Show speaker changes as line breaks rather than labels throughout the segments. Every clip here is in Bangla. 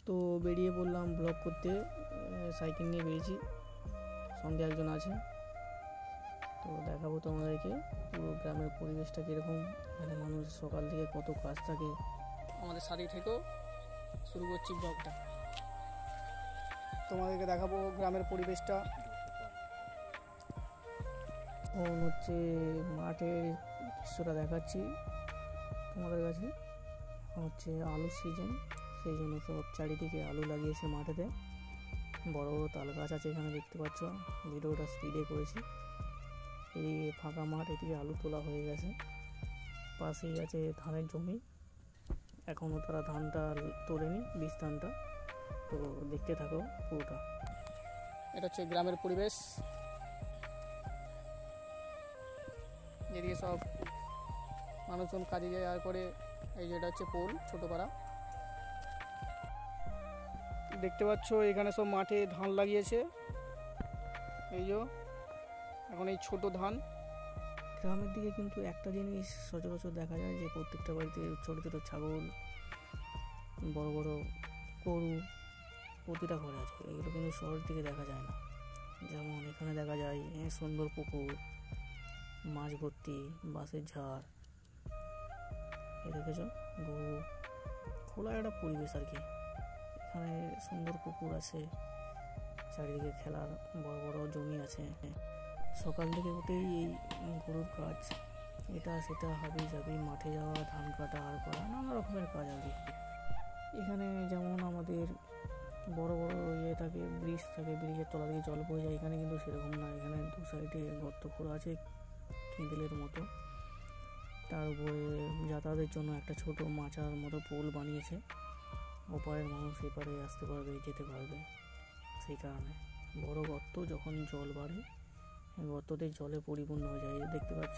তো বেরিয়ে পড়লাম ব্লগ করতে, সাইকেল নিয়ে বেরিয়েছি, সঙ্গে একজন আছে। তো দেখাবো তোমাদেরকে পুরো গ্রামের পরিবেশটা কীরকম, এখানে মানুষ সকাল থেকে কত কাজ থাকে। আমাদের সাথে থেকেও শুরু করছি ব্লগটা, তোমাদেরকে দেখাবো গ্রামের পরিবেশটা। হচ্ছে মাঠের দৃশ্যটা দেখাচ্ছি তোমাদের কাছে। হচ্ছে আলুর সিজন, সেই জন্য সব চারিদিকে আলু লাগিয়েছে মাঠেতে। বড় বড় তাল গাছ আছে এখানে দেখতে পাচ্ছ। ভিডিওটা স্পিডে করেছি। এই ফাঁকা মাঠ, এদিকে আলু তোলা হয়ে গেছে। পাশেই আছে ধানের জমি, এখনও তারা ধানটা তোলেনি, বীজ ধানটা। তো দেখতে থাকো পুরোটা। এটা হচ্ছে গ্রামের পরিবেশ, এদিকে সব মানুষজন কাজে যায় আর করে। এই যেটা হচ্ছে পোল, ছোটো পাড়া দেখতে পাচ্ছ। এখানে সব মাঠে ধান লাগিয়েছে, এই যে এখন এই ছোট ধান। গ্রামের দিকে কিন্তু একটা জিনিস সচরাচর দেখা যায়, যে প্রত্যেকটা বাড়িতে ছোটো ছোটো ছাগল, বড় বড় গরু প্রতিটা ঘরে আছে। এগুলো কিন্তু শহরের দিকে দেখা যায় না। যেমন এখানে দেখা যায় সুন্দর পুকুর, মাছ ভর্তি, বাঁশের ঝাড়, এ দেখেছ গরু, খোলা একটা পরিবেশ আর কি। এখানে সুন্দর পুকুর আছে, চারিদিকে খেলার বড় বড় জমি আছে। সকাল থেকে উঠেই এই গরুর কাজ, এটা সেটা হাবি জাবি, মাঠে যাওয়া, ধান কাটা আর করা, নানা রকমের কাজ আর কি। এখানে যেমন আমাদের বড় বড় ইয়ে থাকে, ব্রিজ থাকে, ব্রিজের তলা দিয়ে জল বয়ে যায়। এখানে কিন্তু সেরকম না, এখানে দু সাইডে গর্ত খোঁড়া আছে কেঁদেলের মতো। তার উপরে যাতায়াতের জন্য একটা ছোট মাচার মতো পোল বানিয়েছে, ওপারের মানুষ এপারে আসতে পারবে, যেতে পারবে। সেই কারণে বড় গর্ত, যখন জল বাড়ে গর্ততে জলে পরিপূর্ণ হয়ে যায়। দেখতে পাচ্ছ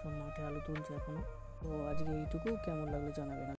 সব মাঠে আলু তুলছে এখনো। তো আজকে এইটুকু, কেমন লাগলো জানাবেন।